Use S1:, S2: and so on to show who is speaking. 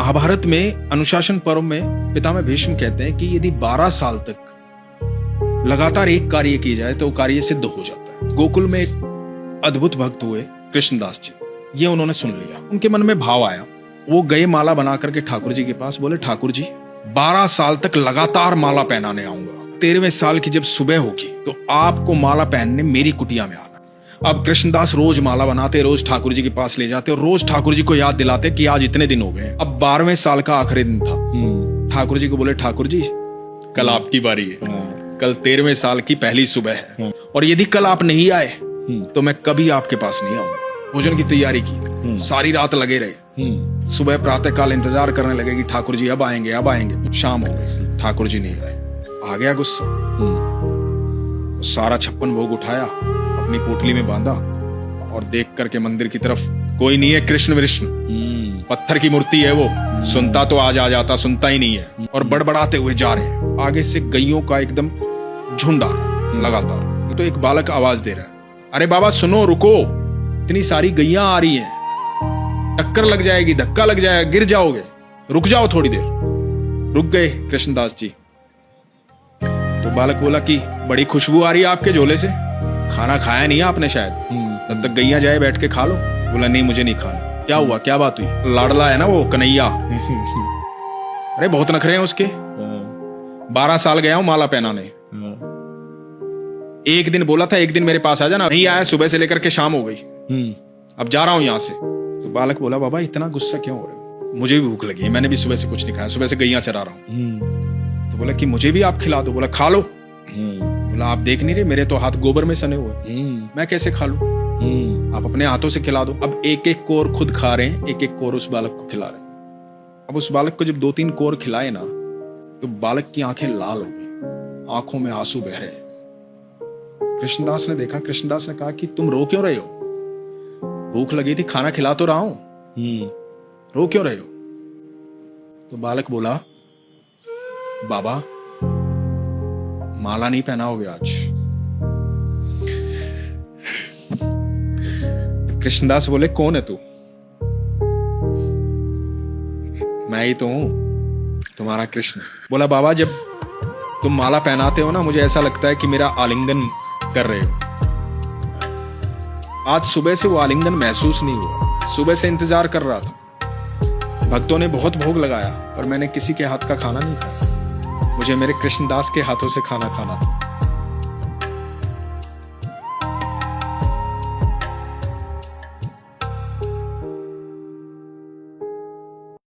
S1: महाभारत में अनुशासन पर्व में पितामह भीष्म कहते हैं कि यदि 12 साल तक लगातार एक कार्य किया जाए तो कार्य सिद्ध हो जाता है। गोकुल में एक अद्भुत भक्त हुए कृष्णदास जी, ये उन्होंने सुन लिया, उनके मन में भाव आया, वो गए माला बना करके ठाकुर जी के पास, बोले ठाकुर जी 12 साल तक लगातार माला पहनाने आऊंगा, 13वें साल की जब सुबह होगी तो आपको माला पहनने मेरी कुटिया में आना। अब कृष्णदास रोज माला बनाते, रोज ठाकुर जी के पास ले जाते और रोज ठाकुर जी को याद दिलाते कि आज इतने दिन हो गए। अब 12वें साल का आखिरी दिन था। ठाकुर जी को बोले ठाकुर जी कल आपकी बारी है, कल 13वें साल की पहली सुबह है और यदि कल आप नहीं आए तो मैं कभी आपके पास नहीं आऊंगा। भोजन की तैयारी की, सारी रात लगे रहे। सुबह प्रातः काल इंतजार करने लगे कि ठाकुर जी अब आएंगे अब आएंगे। शाम हो गई, ठाकुर जी नहीं आए। आ गया गुस्सा, सारा 56 भोग उठाया, अपनी पोटली में बांधा और देख करके मंदिर की तरफ, कोई नहीं है कृष्ण विष्णु, पत्थर की मूर्ति है वो, सुनता तो आज आ जाता, सुनता ही नहीं है। और बड़बड़ाते हुए जा रहे हैं। आगे से गैयों का एकदम झुंड आ रहा है लगातार। तो एक बालक आवाज दे रहा है, अरे बाबा सुनो, रुको, इतनी सारी गैयां आ रही हैं, टक्कर लग जाएगी, धक्का लग जाएगा, गिर जाओगे, रुक जाओ थोड़ी देर। रुक गए कृष्णदास जी। तो बालक बोला कि बड़ी खुशबू आ रही है आपके झोले से, खाना खाया नहीं आपने शायद, तब तक गैया जाए बैठ के खा लो। बोला नहीं मुझे नहीं खाना। क्या हुआ, क्या बात हुई? लाडला है ना वो कन्हैया, अरे बहुत नखरे हैं उसके। 12 साल गया हूं माला पहनाने, एक दिन बोला था एक दिन मेरे पास आ जाना, नहीं आया, सुबह से लेकर के शाम हो गई, अब जा रहा हूं यहां से। तो बालक बोला बाबा इतना गुस्सा क्यों हो रहे हो? मुझे भी भूख लगी है, मैंने भी सुबह से कुछ नहीं खाया, सुबह से गैया चरा रहा हूं। तो बोला कि मुझे भी आप खिला दो। बोला खा लो। बोला आप देख नहीं रहे मेरे तो हाथ गोबर में सने हुए, मैं कैसे खा लूं? आप अपने हाथों से खिला दो। अब एक एक कोर खुद खा रहे हैं, एक एक कोर उस बालक को खिला रहे हैं। अब उस बालक को जब 2-3 कोर खिलाए ना तो बालक की आंखें लाल हो गई, आंखों में आंसू बह रहे हैं। कृष्णदास ने देखा, कृष्णदास ने कहा कि तुम रो क्यों रहे हो? भूख लगी थी, खाना खिला तो रहा हूं, रो क्यों रहे हो? तो बालक बोला बाबा माला नहीं पहनाओगे आज। तो कृष्णदास बोले कौन है तू? मैं ही तो हूं, तुम्हारा कृष्ण। बोला बाबा जब तुम माला पहनाते हो ना मुझे ऐसा लगता है कि मेरा आलिंगन कर रहे हो। आज सुबह से वो आलिंगन महसूस नहीं हुआ, सुबह से इंतजार कर रहा था। भक्तों ने बहुत भोग लगाया और मैंने किसी के हाथ का खाना नहीं खाया, मुझे मेरे कृष्णदास के हाथों से खाना खाना था।